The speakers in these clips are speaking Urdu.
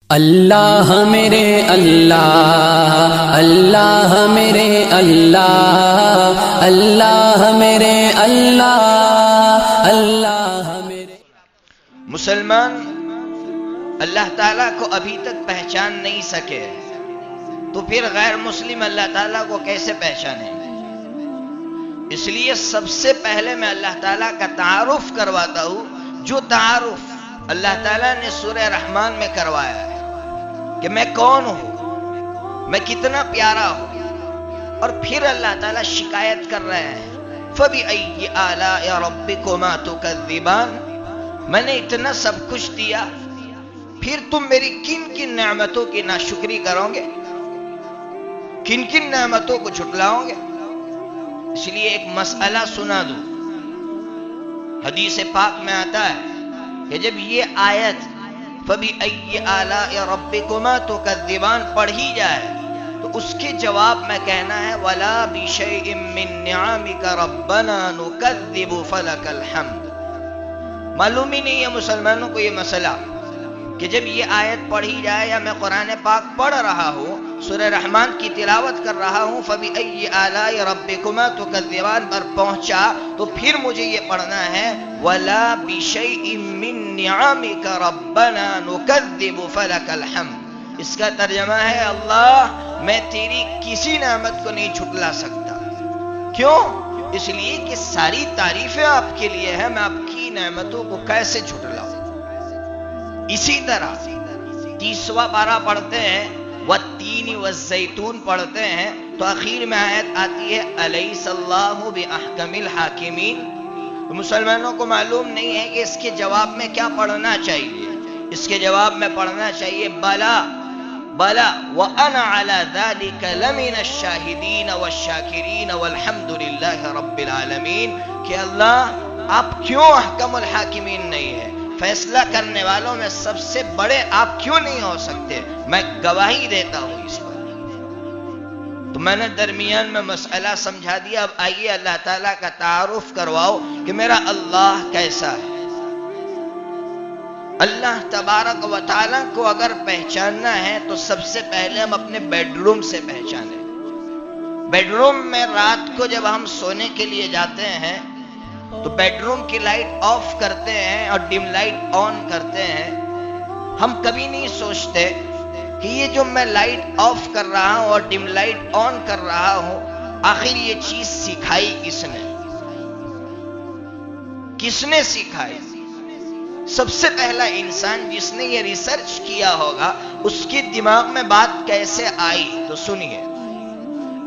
اللہ میرے اللہ، اللہ میرے اللہ، اللہ میرے اللہ، اللہ میرے۔ مسلمان اللہ تعالیٰ کو ابھی تک پہچان نہیں سکے تو پھر غیر مسلم اللہ تعالیٰ کو کیسے پہچانے؟ اس لیے سب سے پہلے میں اللہ تعالیٰ کا تعارف کرواتا ہوں، جو تعارف اللہ تعالیٰ نے سورہ رحمان میں کروایا ہے کہ میں کون ہوں، میں کتنا پیارا ہوں۔ اور پھر اللہ تعالیٰ شکایت کر رہے ہیں فَبِأَيِّ آلَاءِ رَبِّكُمَا تُكَذِّبَانِ، میں نے اتنا سب کچھ دیا، پھر تم میری کن کن نعمتوں کی ناشکری کرو گے، کن کن نعمتوں کو جھٹلاؤ گے؟ اس لیے ایک مسئلہ سنا دوں، حدیث پاک میں آتا ہے کہ جب یہ آیت فَبِأَيِّ آلَاءِ رَبِّكُمَا تُكَذِّبَانِ پڑھی جائے تو اس کے جواب میں کہنا ہے وَلَا بِشَيْءٍ مِّن نِّعَمِكَ رَبَّنَا نُكَذِّبُ فَلَكَ الْحَمْدُ۔ معلوم ہی نہیں ہے مسلمانوں کو یہ مسئلہ کہ جب یہ آیت پڑھی جائے یا میں قرآن پاک پڑھ رہا ہوں، سورہ رحمان کی تلاوت کر رہا ہوں، فَبِأَيِّ آلَاءِ رَبِّكُمَا تُكَذِّبَانِ پر پہنچا تو پھر مجھے یہ پڑھنا ہے وَلَا بِشَيْءٍ مِّن نِّعَمِكَ رَبَّنَا نُكَذِّبُ فَلَكَ الْحَمْدُ۔ اس کا ترجمہ ہے اللہ میں تیری کسی نعمت کو نہیں جھٹلا سکتا۔ کیوں؟ اس لیے کہ ساری تعریفیں آپ کے لیے ہیں، میں آپ کی نعمتوں کو کیسے جھٹلاؤں؟ اسی طرح 30واں پارہ پڑھتے ہیں والتین والزیتون پڑھتے ہیں تو آخر میں آیت آتی ہے الیس اللہ باحکم الحاکمین۔ تو مسلمانوں کو معلوم نہیں ہے کہ اس کے جواب میں کیا پڑھنا چاہیے۔ اس کے جواب میں پڑھنا چاہیے بلا بلا وانا علی ذلک لمن الشاہدین والشاکرین والحمد للہ رب العالمین، کہ اللہ آپ کیوں احکم الحاکمین نہیں ہے؟ فیصلہ کرنے والوں میں سب سے بڑے آپ کیوں نہیں ہو سکتے؟ میں گواہی دیتا ہوں اس پر۔ تو میں نے درمیان میں مسئلہ سمجھا دیا، اب آئیے اللہ تعالیٰ کا تعارف کرواؤ کہ میرا اللہ کیسا ہے۔ اللہ تبارک و تعالیٰ کو اگر پہچاننا ہے تو سب سے پہلے ہم اپنے بیڈ روم سے پہچانیں۔ بیڈ روم میں رات کو جب ہم سونے کے لیے جاتے ہیں تو بیڈ روم کی لائٹ آف کرتے ہیں اور ڈم لائٹ آن کرتے ہیں۔ ہم کبھی نہیں سوچتے کہ یہ جو میں لائٹ آف کر رہا ہوں اور ڈم لائٹ آن کر رہا ہوں، آخر یہ چیز سکھائی کس نے؟ کس نے سکھائی؟ سب سے پہلا انسان جس نے یہ ریسرچ کیا ہوگا، اس کے دماغ میں بات کیسے آئی؟ تو سنیے،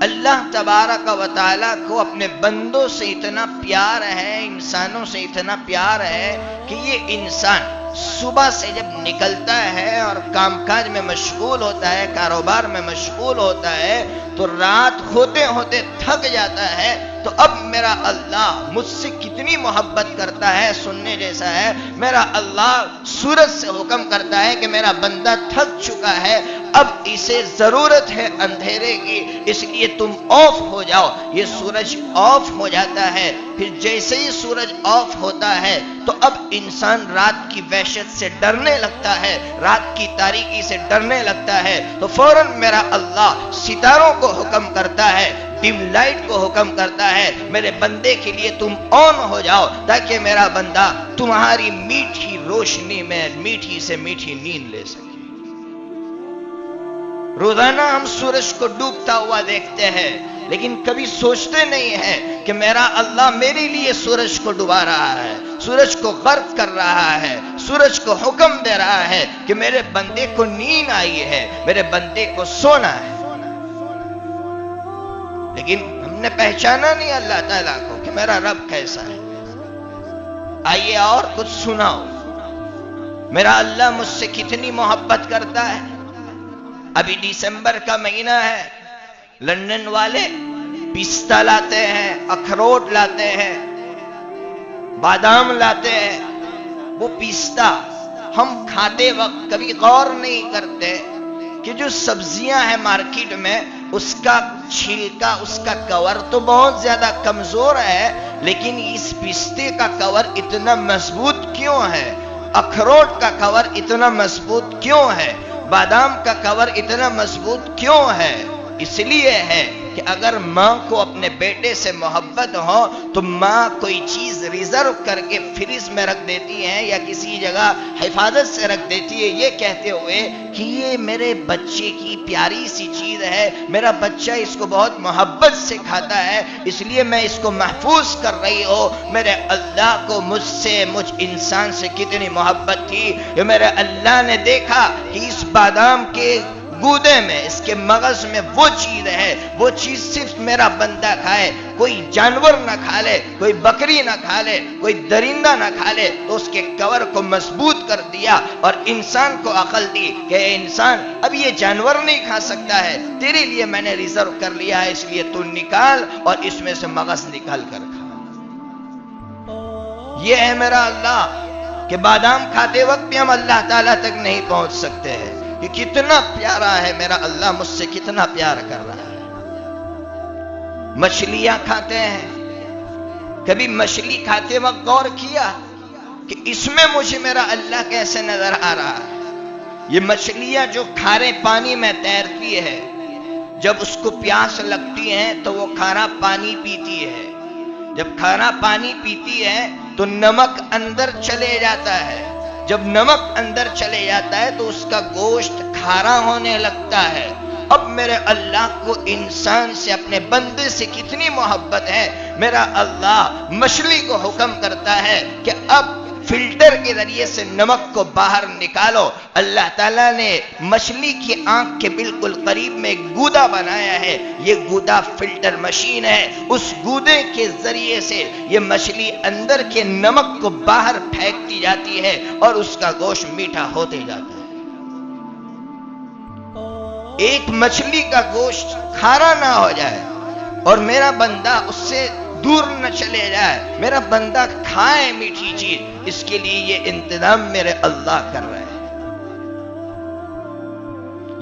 اللہ تبارک و تعالیٰ کو اپنے بندوں سے اتنا پیار ہے، انسانوں سے اتنا پیار ہے کہ یہ انسان صبح سے جب نکلتا ہے اور کام کاج میں مشغول ہوتا ہے، کاروبار میں مشغول ہوتا ہے، تو رات ہوتے ہوتے تھک جاتا ہے۔ تو اب میرا اللہ مجھ سے کتنی محبت کرتا ہے، سننے جیسا ہے۔ میرا اللہ سورج سے حکم کرتا ہے کہ میرا بندہ تھک چکا ہے، اب اسے ضرورت ہے اندھیرے کی، اس لیے تم آف ہو جاؤ۔ یہ سورج آف ہو جاتا ہے، پھر جیسے ہی سورج آف ہوتا ہے تو اب انسان رات کی وحشت سے ڈرنے لگتا ہے، رات کی تاریکی سے ڈرنے لگتا ہے، تو فوراً میرا اللہ ستاروں کو حکم کرتا ہے، ڈم لائٹ کو حکم کرتا ہے، میرے بندے کے لیے تم آن ہو جاؤ تاکہ میرا بندہ تمہاری میٹھی روشنی میں میٹھی سے میٹھی نیند لے سکے۔ روزانہ ہم سورج کو ڈوبتا ہوا دیکھتے ہیں، لیکن کبھی سوچتے نہیں ہیں کہ میرا اللہ میرے لیے سورج کو ڈبا رہا ہے، سورج کو غرق کر رہا ہے، سورج کو حکم دے رہا ہے کہ میرے بندے کو نیند آئی ہے، میرے بندے کو سونا ہے۔ لیکن ہم نے پہچانا نہیں اللہ تعالیٰ کو کہ میرا رب کیسا ہے۔ آئیے اور کچھ سناؤ، میرا اللہ مجھ سے کتنی محبت کرتا ہے۔ ابھی دسمبر کا مہینہ ہے، لندن والے پستہ لاتے ہیں، اخروٹ لاتے ہیں، بادام لاتے ہیں۔ وہ پستہ ہم کھاتے وقت کبھی غور نہیں کرتے کہ جو سبزیاں ہیں مارکیٹ میں، اس کا چھلکا، اس کا کور تو بہت زیادہ کمزور ہے، لیکن اس پستے کا کور اتنا مضبوط کیوں ہے؟ اخروٹ کا کور اتنا مضبوط کیوں ہے؟ بادام کا کور اتنا مضبوط کیوں ہے؟ اس لیے ہے کہ اگر ماں کو اپنے بیٹے سے محبت ہو تو ماں کوئی چیز ریزرو کر کے فریز میں رکھ دیتی ہے یا کسی جگہ حفاظت سے رکھ دیتی ہے، یہ کہتے ہوئے کہ یہ میرے بچے کی پیاری سی چیز ہے، میرا بچہ اس کو بہت محبت سے کھاتا ہے، اس لیے میں اس کو محفوظ کر رہی ہوں۔ میرے اللہ کو مجھ انسان سے کتنی محبت تھی کہ میرے اللہ نے دیکھا کہ اس بادام کے گودے میں، اس کے مغز میں وہ چیز ہے، وہ چیز صرف میرا بندہ کھائے، کوئی جانور نہ کھا لے، کوئی بکری نہ کھا لے، کوئی درندہ نہ کھا لے، تو اس کے کور کو مضبوط کر دیا اور انسان کو عقل دی کہ اے انسان اب یہ جانور نہیں کھا سکتا ہے، تیرے لیے میں نے ریزرو کر لیا ہے، اس لیے تو نکال اور اس میں سے مغز نکال کر کھا۔ یہ ہے میرا اللہ کہ بادام کھاتے وقت بھی ہم اللہ تعالیٰ تک نہیں پہنچ سکتے ہیں کہ کتنا پیارا ہے میرا اللہ، مجھ سے کتنا پیار کر رہا ہے۔ مچھلیاں کھاتے ہیں، کبھی مچھلی کھاتے وقت غور کیا کہ اس میں مجھے میرا اللہ کیسے نظر آ رہا ہے؟ یہ مچھلیاں جو کھارے پانی میں تیرتی ہے، جب اس کو پیاس لگتی ہے تو وہ کھارا پانی پیتی ہے، جب کھارا پانی پیتی ہے تو نمک اندر چلے جاتا ہے، جب نمک اندر چلے جاتا ہے تو اس کا گوشت کھارا ہونے لگتا ہے۔ اب میرے اللہ کو انسان سے، اپنے بندے سے کتنی محبت ہے، میرا اللہ مچھلی کو حکم کرتا ہے کہ اب فلٹر کے ذریعے سے نمک کو باہر نکالو۔ اللہ تعالیٰ نے مچھلی کی آنکھ کے بالکل قریب میں ایک گودا بنایا ہے، یہ گودا فلٹر مشین ہے، اس گودے کے ذریعے سے یہ مچھلی اندر کے نمک کو باہر پھینکتی جاتی ہے اور اس کا گوشت میٹھا ہوتے جاتا ہے۔ ایک مچھلی کا گوشت کھارا نہ ہو جائے اور میرا بندہ اس سے دور نہ چلے جائے، میرا بندہ کھائے میٹھی چیز، اس کے لیے یہ انتظام میرے اللہ کر رہے ہیں۔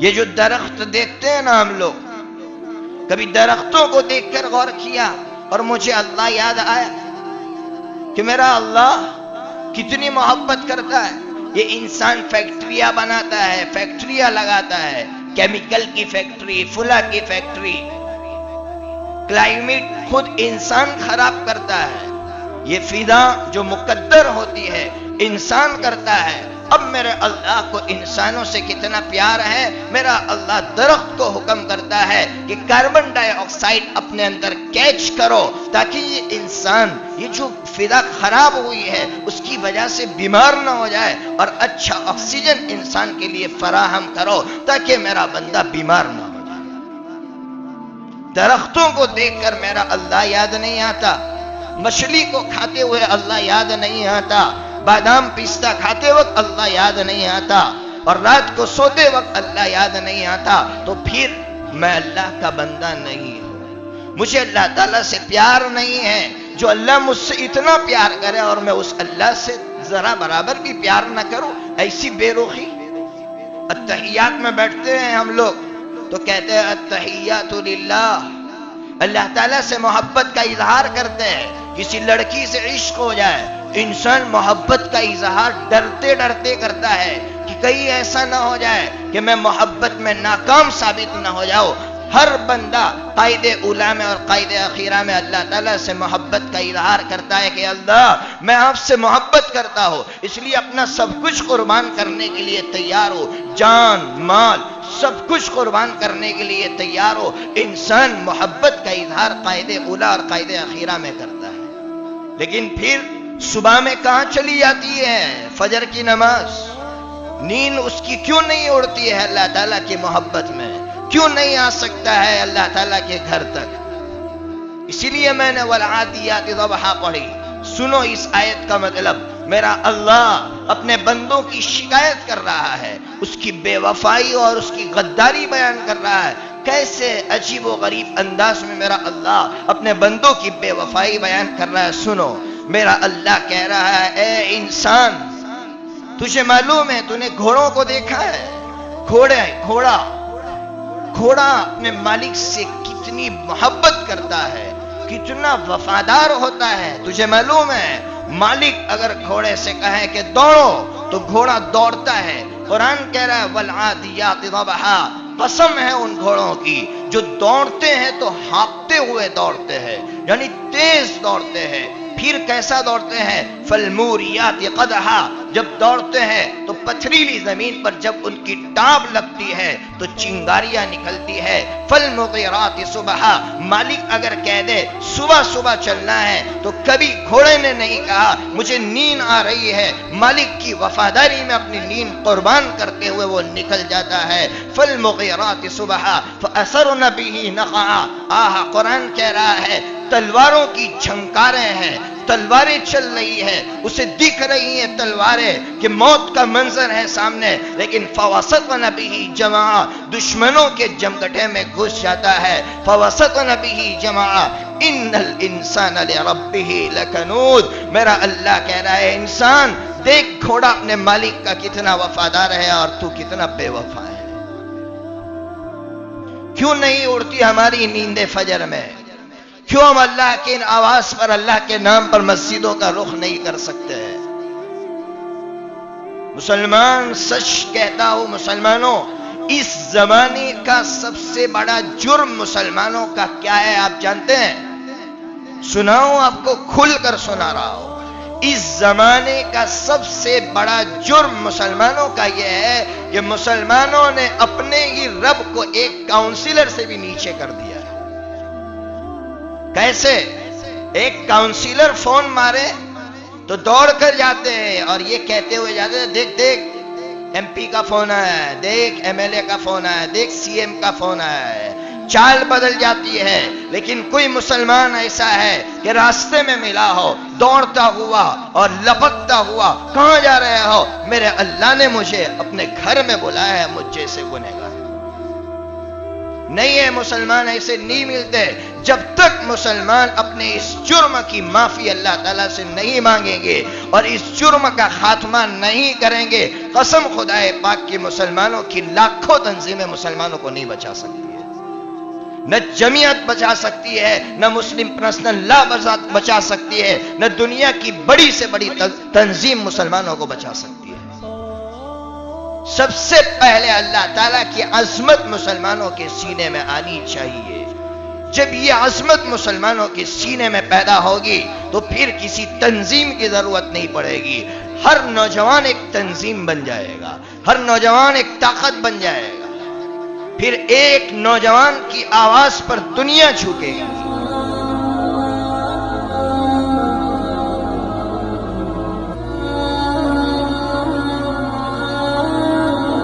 یہ جو درخت دیکھتے ہیں نا ہم لوگ، کبھی درختوں کو دیکھ کر غور کیا اور مجھے اللہ یاد آیا کہ میرا اللہ کتنی محبت کرتا ہے۔ یہ انسان فیکٹریاں بناتا ہے، فیکٹریاں لگاتا ہے، کیمیکل کی فیکٹری، فلاں کی فیکٹری، کلائمیٹ خود انسان خراب کرتا ہے، یہ فضا جو مقدر ہوتی ہے انسان کرتا ہے۔ اب میرے اللہ کو انسانوں سے کتنا پیار ہے، میرا اللہ درخت کو حکم کرتا ہے کہ کاربن ڈائی آکسائڈ اپنے اندر کیچ کرو تاکہ یہ انسان، یہ جو فضا خراب ہوئی ہے اس کی وجہ سے بیمار نہ ہو جائے، اور اچھا آکسیجن انسان کے لیے فراہم کرو تاکہ میرا بندہ بیمار نہ ہو۔ درختوں کو دیکھ کر میرا اللہ یاد نہیں آتا، مچھلی کو کھاتے ہوئے اللہ یاد نہیں آتا، بادام پستہ کھاتے وقت اللہ یاد نہیں آتا، اور رات کو سوتے وقت اللہ یاد نہیں آتا، تو پھر میں اللہ کا بندہ نہیں ہوں، مجھے اللہ تعالیٰ سے پیار نہیں ہے۔ جو اللہ مجھ سے اتنا پیار کرے اور میں اس اللہ سے ذرا برابر بھی پیار نہ کروں، ایسی بے رخی۔ التحیات میں بیٹھتے ہیں ہم لوگ تو کہتے ہیں التحیات للہ، اللہ تعالیٰ سے محبت کا اظہار کرتے ہیں۔ کسی لڑکی سے عشق ہو جائے، انسان محبت کا اظہار ڈرتے ڈرتے کرتا ہے کہ کہیں ایسا نہ ہو جائے کہ میں محبت میں ناکام ثابت نہ ہو جاؤ۔ ہر بندہ قائد اولا میں اور قائد اخیرہ میں اللہ تعالیٰ سے محبت کا اظہار کرتا ہے کہ اللہ میں آپ سے محبت کرتا ہوں، اس لیے اپنا سب کچھ قربان کرنے کے لیے تیار ہو، جان مال سب کچھ قربان کرنے کے لیے تیار ہو۔ انسان محبت کا اظہار قائد اولا اور قائد اخیرہ میں کرتا ہے، لیکن پھر صبح میں کہاں چلی جاتی ہے فجر کی نماز؟ نیند اس کی کیوں نہیں اڑتی ہے اللہ تعالیٰ کی محبت میں؟ کیوں نہیں آ سکتا ہے اللہ تعالیٰ کے گھر تک؟ اسی لیے میں نے والعادیات ضبحا پڑھی۔ سنو اس آیت کا مطلب، میرا اللہ اپنے بندوں کی شکایت کر رہا ہے، اس کی بے وفائی اور اس کی غداری بیان کر رہا ہے۔ کیسے عجیب و غریب انداز میں میرا اللہ اپنے بندوں کی بے وفائی بیان کر رہا ہے۔ سنو، میرا اللہ کہہ رہا ہے اے انسان، تجھے معلوم ہے، تو نے گھوڑوں کو دیکھا ہے؟ گھوڑا اپنے مالک سے کتنی محبت کرتا ہے، کتنا وفادار ہوتا ہے۔ تجھے معلوم ہے مالک اگر گھوڑے سے کہے کہ دوڑو تو گھوڑا دوڑتا ہے، قرآن کہہ رہا ہے والعادیات ضبحا، قسم ہے ان گھوڑوں کی جو دوڑتے ہیں تو ہانپتے ہوئے دوڑتے ہیں، یعنی تیز دوڑتے ہیں۔ پھر کیسا دوڑتے ہیں؟ فالموریات قدحا، جب دوڑتے ہیں تو پتھریلی زمین پر جب ان کی ٹانپ لگتی ہے تو چنگاریاں نکلتی ہے۔ فالمغیرات صبحا، مالک اگر کہہ دے صبح صبح چلنا ہے تو کبھی گھوڑے نے نہیں کہا مجھے نیند آ رہی ہے، مالک کی وفاداری میں اپنی نیند قربان کرتے ہوئے وہ نکل جاتا ہے۔ فالمغیرات صبحا فاثرن به نقعا، قرآن کہہ رہا ہے تلواروں کی جھنکاریں ہیں، تلواریں چل رہی ہیں، اسے دکھ رہی ہیں تلواریں کہ موت کا منظر ہے سامنے، لیکن فوسطن به جمعا، دشمنوں کے جمگٹے میں گھس جاتا ہے۔ فوسطن به جمعا ان الانسان لربه لکنود، میرا اللہ کہہ رہا ہے انسان دیکھ گھوڑا اپنے مالک کا کتنا وفادار ہے اور تو کتنا بے وفا ہے۔ کیوں نہیں اڑتی ہماری نیندیں فجر میں؟ کیوں ہم اللہ کے ان آواز پر، اللہ کے نام پر مسجدوں کا رخ نہیں کر سکتے؟ مسلمان سچ کہتا ہوں مسلمانوں، اس زمانے کا سب سے بڑا جرم مسلمانوں کا کیا ہے آپ جانتے ہیں؟ سناؤں آپ کو، کھل کر سنا رہا ہوں۔ اس زمانے کا سب سے بڑا جرم مسلمانوں کا یہ ہے کہ مسلمانوں نے اپنے ہی رب کو ایک کاؤنسلر سے بھی نیچے کر دیا۔ کیسے؟ ایک کاؤنسلر فون مارے تو دوڑ کر جاتے ہیں اور یہ کہتے ہوئے جاتے ہیں دیکھ دیکھ ایم پی کا فون آیا ہے، دیکھ ایم ایل اے کا فون آیا ہے، دیکھ سی ایم کا فون آیا ہے۔ چال بدل جاتی ہے، لیکن کوئی مسلمان ایسا ہے کہ راستے میں ملا ہو دوڑتا ہوا اور لپکتا ہوا، کہاں جا رہے ہو؟ میرے اللہ نے مجھے اپنے گھر میں بلایا ہے مجھ جیسے گنہگار۔ نہیں ہے، مسلمان ایسے نہیں ملتے۔ جب تک مسلمان اپنے اس جرم کی معافی اللہ تعالیٰ سے نہیں مانگیں گے اور اس جرم کا خاتمہ نہیں کریں گے، قسم خدا پاک کی مسلمانوں کی لاکھوں تنظیمیں مسلمانوں کو نہیں بچا سکتی ہے، نہ جمعیت بچا سکتی ہے، نہ مسلم پرسنل لا بچا سکتی ہے، نہ دنیا کی بڑی سے بڑی تنظیم مسلمانوں کو بچا سکتی ہے۔ سب سے پہلے اللہ تعالیٰ کی عظمت مسلمانوں کے سینے میں آنی چاہیے۔ جب یہ عظمت مسلمانوں کے سینے میں پیدا ہوگی تو پھر کسی تنظیم کی ضرورت نہیں پڑے گی۔ ہر نوجوان ایک تنظیم بن جائے گا، ہر نوجوان ایک طاقت بن جائے گا، پھر ایک نوجوان کی آواز پر دنیا جھکے گی۔